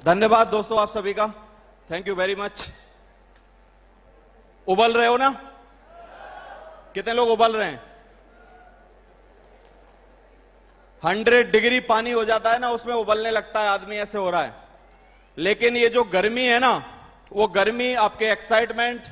धन्यवाद दोस्तों आप सभी का। Thank you very much. उबल रहे हो ना? कितने लोग उबल रहे हैं? 100 डिग्री पानी हो जाता है ना, उसमें उबलने लगता है आदमी, ऐसे हो रहा है। लेकिन ये जो गर्मी है ना, वो गर्मी आपके एक्साइटमेंट,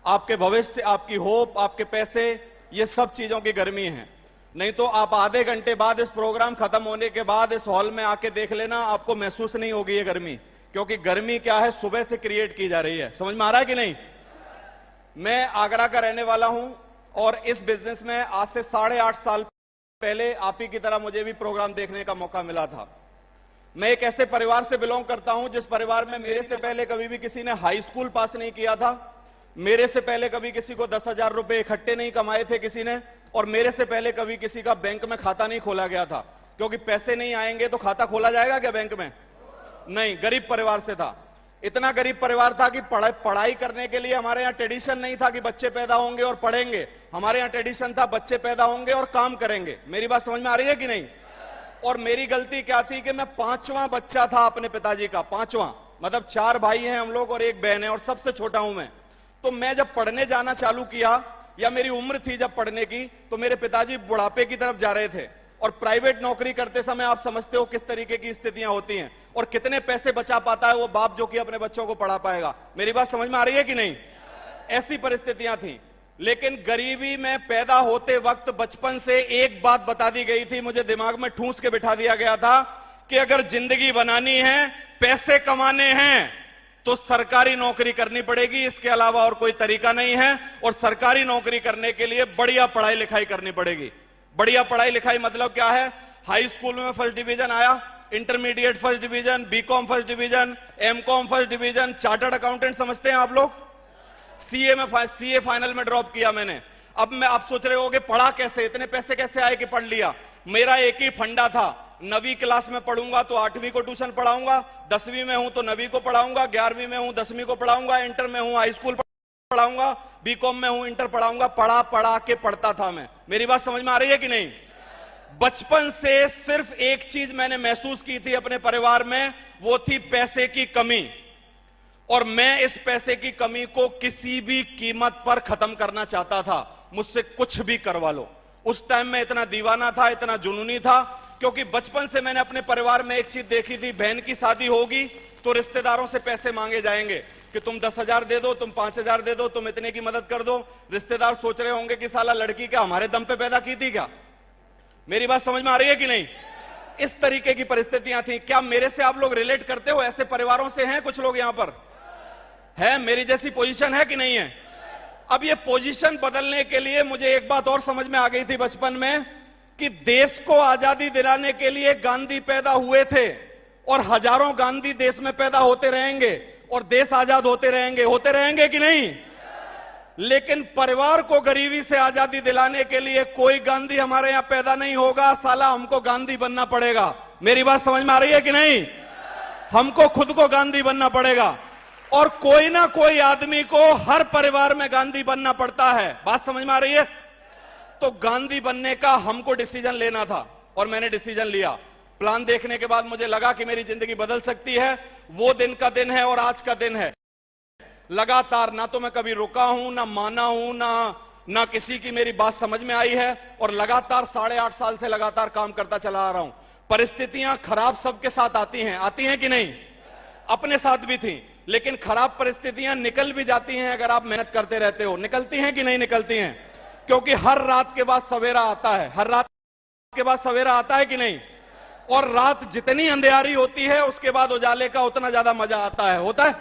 आपके भविष्य, आपकी होप, आपके पैसे, ये सब चीजों की गर्मी है। नहीं तो आप आधे घंटे बाद, इस प्रोग्राम खत्म होने के बाद इस हॉल में आके देख लेना, आपको महसूस नहीं होगी ये गर्मी। क्योंकि गर्मी क्या है, सुबह से क्रिएट की जा रही है। समझ में आ रहा है कि नहीं? मैं आगरा का रहने वाला हूं और इस बिजनेस में आज से 8.5 साल पहले आप ही की तरह मुझे भी प्रोग्राम देखने का मौका मिला था। मैं एक ऐसे परिवार से बिलोंग करता हूं जिस परिवार में मेरे से पहले कभी भी किसी ने हाई स्कूल पास नहीं किया था। मेरे से पहले कभी किसी को 10,000 रुपए इकट्ठे नहीं कमाए थे किसी ने, और मेरे से पहले कभी किसी का बैंक में खाता नहीं खोला गया था। क्योंकि पैसे नहीं आएंगे तो खाता खोला जाएगा क्या बैंक में? नहीं। गरीब परिवार से था। इतना गरीब परिवार था कि पढ़ाई करने के लिए हमारे यहां ट्रेडिशन नहीं था कि बच्चे पैदा होंगे और पढ़ेंगे। हमारे यहां ट्रेडिशन था बच्चे पैदा होंगे और काम करेंगे। मेरी बात समझ में आ रही है कि नहीं? और मेरी गलती क्या थी कि मैं 5वां बच्चा था अपने पिताजी का। 5वां मतलब 4 भाई हैं हम लोग और 1 बहन है, और सबसे छोटा हूं मैं। तो मैं जब पढ़ने जाना चालू किया, या मेरी उम्र थी जब पढ़ने की, तो मेरे पिताजी बुढ़ापे की तरफ जा रहे थे। और प्राइवेट नौकरी करते समय आप समझते हो किस तरीके की स्थितियां होती हैं, और कितने पैसे बचा पाता है वो बाप जो कि अपने बच्चों को पढ़ा पाएगा। मेरी बात समझ में आ रही है कि नहीं? ऐसी परिस्थितियां थी। लेकिन गरीबी में पैदा होते वक्त बचपन से एक बात बता दी गई थी, मुझे दिमाग में ठूंस के बिठा दिया गया था कि अगर जिंदगी बनानी है, पैसे कमाने हैं, तो सरकारी नौकरी करनी पड़ेगी। इसके अलावा और कोई तरीका नहीं है। और सरकारी नौकरी करने के लिए बढ़िया पढ़ाई लिखाई करनी पड़ेगी। बढ़िया पढ़ाई लिखाई मतलब क्या है? हाई स्कूल में फर्स्ट डिवीजन आया, intermediate first division, BCom first division, MCom first division, chartered accountant समझते हैं आप लोग? सीए फाइनल में ड्रॉप किया मैंने। अब मैं आप सोच रहे होगे पढ़ा कैसे, इतने पैसे कैसे आए कि पढ़ लिया? मेरा एक ही फंडा था, 9वीं क्लास में पढ़ूंगा तो 8वीं को ट्यूशन पढ़ाऊंगा, 10वीं में हूं तो 9वीं को पढ़ाऊंगा, 11वीं में हूं 10वीं को पढ़ाऊंगा, इंटर में हूं हाई स्कूल पढ़ाऊंगा, बीकॉम में हूं इंटर पढ़ाऊंगा। पढ़ा पढ़ा के पढ़ता था मैं। मेरी बात समझ में आ रही है कि नहीं? बचपन से सिर्फ एक चीज मैंने महसूस की थी अपने परिवार में, वो थी पैसे की कमी। और मैं इस पैसे की कमी को किसी भी कीमत पर खत्म करना चाहता था। मुझसे कुछ भी करवा लो। उस टाइम में इतना दीवाना था, इतना जुनूनी था, क्योंकि बचपन से मैंने अपने परिवार में एक चीज देखी थी, बहन की शादी होगी तो रिश्तेदारों से पैसे मांगे जाएंगे कि तुम 10,000 दे दो, तुम 5,000 दे दो, तुम इतने की मदद कर दो। रिश्तेदार सोच रहे होंगे कि साला लड़की क्या हमारे दम पे पैदा की थी क्या? मेरी बात समझ में आ रही है कि नहीं? इस तरीके की परिस्थितियां थी। क्या मेरे से आप लोग रिलेट करते हो? ऐसे परिवारों से हैं कुछ लोग यहां पर? है? मेरी जैसी पोजीशन है कि नहीं है? अब ये पोजीशन बदलने के लिए मुझे एक बात और समझ में आ गई थी बचपन में, कि देश को आजादी दिलाने के लिए गांधी पैदा हुए थे, और हजारों गांधी देश में पैदा होते रहेंगे, और देश आजाद होते रहेंगे कि नहीं? लेकिन परिवार को गरीबी से आजादी दिलाने के लिए कोई गांधी हमारे यहां पैदा नहीं होगा। साला हमको गांधी बनना पड़ेगा। मेरी बात समझ में आ रही है कि नहीं? हमको खुद को गांधी बनना पड़ेगा। और कोई ना कोई आदमी को हर परिवार में गांधी बनना पड़ता है। बात समझ में आ रही है? तो गांधी बनने का हमको डिसीजन लेना था, और मैंने डिसीजन लिया। प्लान देखने के बाद मुझे लगा कि मेरी जिंदगी बदल सकती है। वो दिन का दिन है और आज का दिन है। लगातार ना तो मैं कभी रुका हूं, ना माना हूं, ना किसी की मेरी बात समझ में आई है, और लगातार 8.5 साल से लगातार काम करता चला आ रहा हूं। परिस्थितियां खराब सबके साथ आती हैं कि नहीं? अपने साथ भी थी। लेकिन खराब परिस्थितियां निकल भी जाती हैं अगर आप मेहनत करते रहते हो। निकलती हैं कि नहीं निकलती हैं? क्योंकि हर रात के बाद सवेरा आता है। हर रात के बाद सवेरा आता है कि नहीं? और रात जितनी अंधेरी होती है उसके बाद उजाले का उतना ज्यादा मजा आता है। होता है?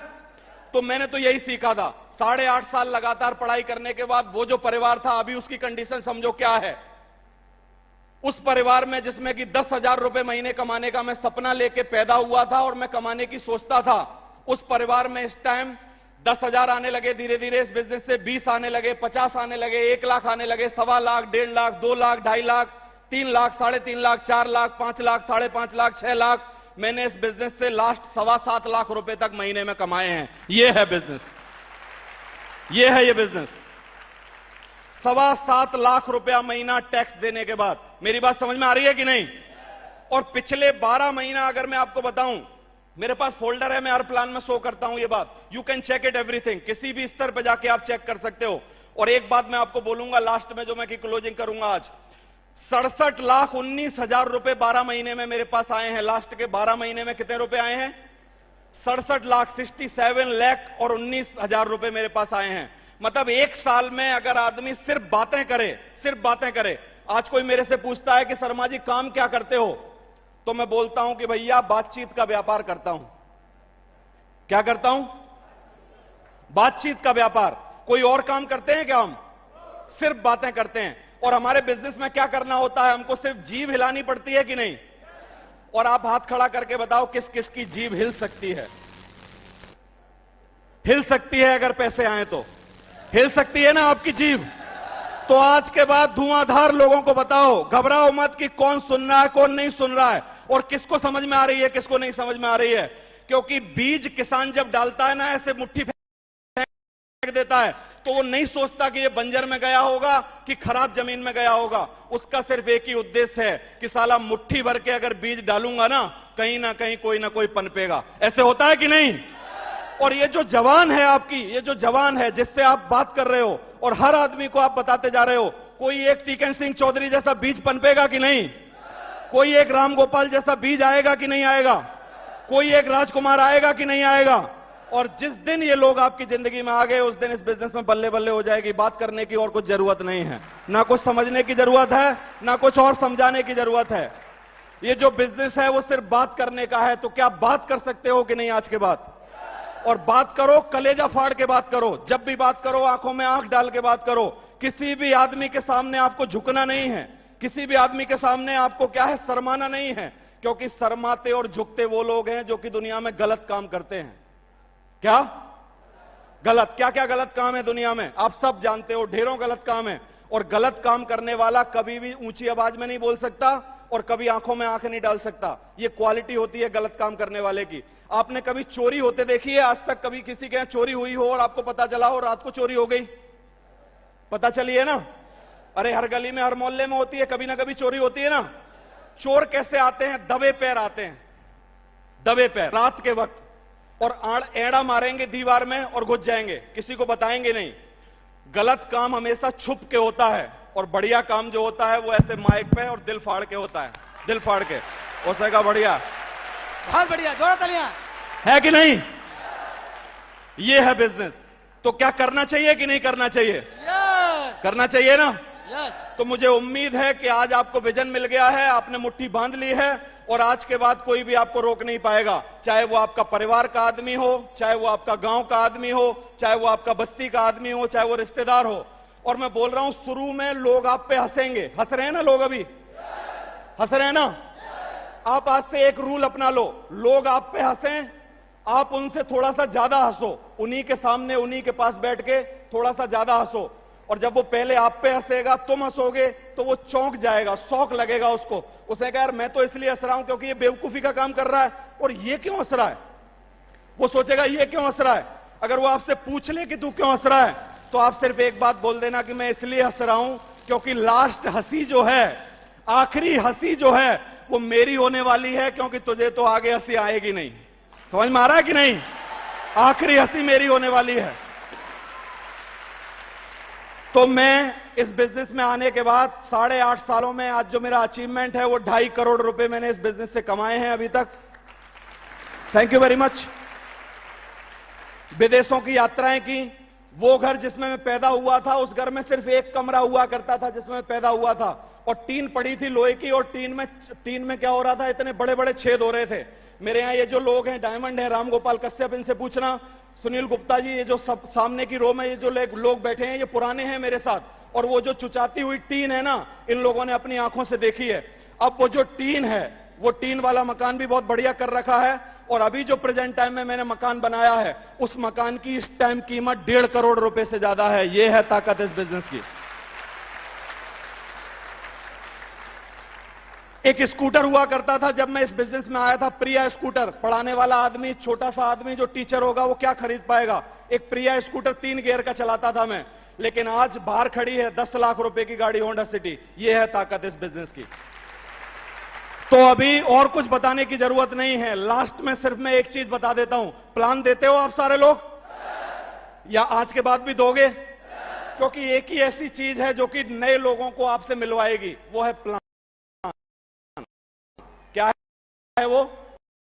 तो मैंने तो यही सीखा था। 8.5 साल लगातार पढ़ाई करने के बाद वो जो परिवार था, अभी उसकी कंडीशन समझो क्या है। उस परिवार में जिसमें कि 10,000 रुपए महीने कमाने का मैं सपना लेके पैदा हुआ था और मैं कमाने की सोचता था, उस परिवार में इस टाइम 10,000 आने लगे धीरे धीरे इस बिजनेस से, 20 आने लगे, 50 आने लगे, 1 लाख आने लगे, 1.25 लाख, 1.5 लाख, 2 लाख, 2.5 लाख, 3 लाख, 3.5 लाख, 4 लाख, 5 लाख, 5.5 लाख, 6 लाख। मैंने इस बिजनेस से लास्ट 7.25 लाख रुपए तक महीने में कमाए हैं। ये है बिजनेस। ये है ये बिजनेस। 7.25 लाख रुपया महीना टैक्स देने के बाद। मेरी बात समझ में आ रही है कि नहीं? और पिछले 12 महीना अगर मैं आपको बताऊं मेरे पास फोल्डर है, मैं हर प्लान में शो करता हूं ये बात। You can check it everything, किसी भी स्तर पर जाके आप चेक कर सकते हो। और एक बात मैं आपको बोलूंगा लास्ट में, जो मैं की क्लोजिंग करूंगा आज, 67,19,000 रुपए 12 महीने में मेरे पास आए हैं। लास्ट के 12 महीने में कितने रुपए आए हैं? 67 लाख और 19,000 रुपए मेरे पास आए हैं। मतलब एक साल में अगर आदमी सिर्फ बातें करे। आज कोई मेरे से पूछता है कि शर्मा जी काम क्या करते हो, तो मैं बोलता हूं कि भैया बातचीत का व्यापार करता हूं। क्या करता हूं? बातचीत का व्यापार। कोई और काम करते हैं क्या? हम सिर्फ बातें करते हैं। और हमारे बिजनेस में क्या करना होता है? हमको सिर्फ जीभ हिलानी पड़ती है कि नहीं? और आप हाथ खड़ा करके बताओ किस किस की जीभ हिल सकती है? हिल सकती है अगर पैसे आए तो। हिल सकती है ना आपकी जीभ? तो आज के बाद धुआंधार लोगों को बताओ, घबराओ मत कि कौन सुन रहा है कौन नहीं सुन रहा है, और किसको समझ में आ रही है किसको नहीं समझ में आ रही है। क्योंकि बीज किसान जब डालता है ना, ऐसे मुट्ठी फेंक देता है, तो वो नहीं सोचता कि ये बंजर में गया होगा कि खराब जमीन में गया होगा। उसका सिर्फ एक ही उद्देश्य है कि साला मुट्ठी भर के अगर बीज डालूंगा ना कहीं कोई ना कोई पनपेगा। ऐसे होता है कि नहीं? और ये जो जवान है आपकी, ये जो जवान है जिससे आप बात कर रहे हो और हर आदमी को आप बताते जा रहे हो, कोई एक टीकन सिंह चौधरी जैसा बीज पनपेगा कि नहीं? कोई एक राम गोपाल जैसा बीज आएगा कि नहीं आएगा? कोई एक राजकुमार आएगा कि नहीं आएगा? और जिस दिन ये लोग आपकी जिंदगी में आ गए, उस दिन इस बिजनेस में बल्ले बल्ले हो जाएगी। बात करने की और कुछ जरूरत नहीं है, ना कुछ समझने की जरूरत है, ना कुछ और समझाने की जरूरत है। ये जो बिजनेस है वो सिर्फ बात करने का है। तो क्या बात कर सकते हो कि नहीं आज के बाद? और बात करो, कलेजा फाड़ के बात करो। जब भी बात करो आंखों में आंख डाल के बात करो। किसी भी आदमी के सामने आपको झुकना नहीं है, किसी भी आदमी के सामने आपको क्या है, शर्माना नहीं है। क्योंकि शर्माते और झुकते वो लोग हैं जो कि दुनिया में गलत काम करते हैं। क्या गलत? क्या क्या गलत काम है दुनिया में? आप सब जानते हो, ढेरों गलत काम है। और गलत काम करने वाला कभी भी ऊंची आवाज में नहीं बोल सकता और कभी आंखों में आंखें नहीं डाल सकता। ये क्वालिटी होती है गलत काम करने वाले की। आपने कभी चोरी होते देखी है? आज तक कभी किसी के यहां चोरी हुई हो और आपको पता चला हो रात को चोरी हो गई? पता चली है ना? अरे हर गली में हर मोहल्ले में होती है, कभी ना कभी चोरी होती है ना। चोर कैसे आते हैं? दबे पैर आते हैं, दबे पैर, रात के वक्त, और एड़ा मारेंगे दीवार में और घुस जाएंगे, किसी को बताएंगे नहीं। गलत काम हमेशा छुप के होता है और बढ़िया काम जो होता है वो ऐसे माइक पे और दिल फाड़ के होता है। दिल फाड़ के उसका बढ़िया, बहुत बढ़िया, जोड़ा तालियां। है कि नहीं? ये है बिजनेस। तो क्या करना चाहिए कि नहीं करना चाहिए? यस, करना चाहिए ना? यस। तो मुझे उम्मीद है कि आज आपको विजन मिल गया है, आपने मुट्ठी बांध ली है और आज के बाद कोई भी आपको रोक नहीं पाएगा। चाहे वो आपका परिवार का आदमी हो, चाहे वो आपका गांव का आदमी हो, चाहे वो आपका बस्ती का आदमी हो, चाहे वो रिश्तेदार हो। और मैं बोल रहा हूं, शुरू में लोग आप पे हंसेंगे। हंस रहे हैं ना लोग? अभी हंस रहे हैं ना? आप आज से एक रूल अपना लो, लोग आप पे हंसें, आप उनसे थोड़ा सा ज्यादा हंसो। उन्हीं के सामने, उन्हीं के पास बैठ के थोड़ा सा ज्यादा हंसो। और जब वो पहले आप पे हंसेगा, तुम हंसोगे, तो वो चौंक जाएगा, शौक लगेगा उसको। उसे कहा यार मैं तो इसलिए हंस रहा हूं क्योंकि ये बेवकूफी का काम कर रहा है, और ये क्यों हंस रहा है? वो सोचेगा ये क्यों हंस रहा है। अगर वो आपसे पूछ ले कि तू क्यों हंस रहा है, तो आप सिर्फ एक बात बोल देना कि मैं इसलिए हंस रहा हूं क्योंकि लास्ट हंसी जो है, आखिरी हंसी जो है, वो मेरी होने वाली है, क्योंकि तुझे तो आगे हंसी आएगी नहीं। समझ में आ रहा है कि नहीं? आखिरी हंसी मेरी होने वाली है। तो मैं इस बिजनेस में आने के बाद 8.5 सालों में आज जो मेरा अचीवमेंट है वो 2.5 करोड़ रुपए मैंने इस बिजनेस से कमाए हैं अभी तक। Thank you very much. विदेशों की यात्राएं की। वो घर जिसमें मैं पैदा हुआ था, उस घर में सिर्फ एक कमरा हुआ करता था जिसमें मैं पैदा हुआ था, और टीन पड़ी थी लोहे की, और टीन में क्या हो रहा था, इतने बड़े बड़े छेद हो रहे थे। मेरे यहां ये जो लोग हैं, डायमंड है, राम गोपाल कश्यप, इनसे पूछना, सुनील गुप्ता जी, ये जो सब सामने की रो में ये जो लोग बैठे हैं, ये पुराने हैं मेरे साथ। और वो जो चुचाती हुई टीन है ना, इन लोगों ने अपनी आंखों से देखी है। अब वो जो टीन है, वो टीन वाला मकान भी बहुत बढ़िया कर रखा है। और अभी जो प्रेजेंट टाइम में मैंने मकान बनाया है, उस मकान की इस टाइम कीमत 1.5 करोड़ रुपए से ज्यादा है। ये है ताकत इस बिजनेस की। एक स्कूटर हुआ करता था जब मैं इस बिजनेस में आया था, प्रिया स्कूटर। पढ़ाने वाला आदमी, छोटा सा आदमी जो टीचर होगा, वो क्या खरीद पाएगा? एक प्रिया स्कूटर 3 गियर का चलाता था मैं। लेकिन आज बाहर खड़ी है 10 लाख रुपए की गाड़ी, होंडा सिटी। ये है ताकत इस बिजनेस की। तो अभी और कुछ बताने की जरूरत नहीं है। लास्ट में सिर्फ मैं एक चीज बता देता हूं। प्लान देते हो आप सारे लोग, या आज के बाद भी दोगे? क्योंकि एक ही ऐसी चीज है जो कि नए लोगों को आपसे मिलवाएगी, वो है प्लान। क्या है वो?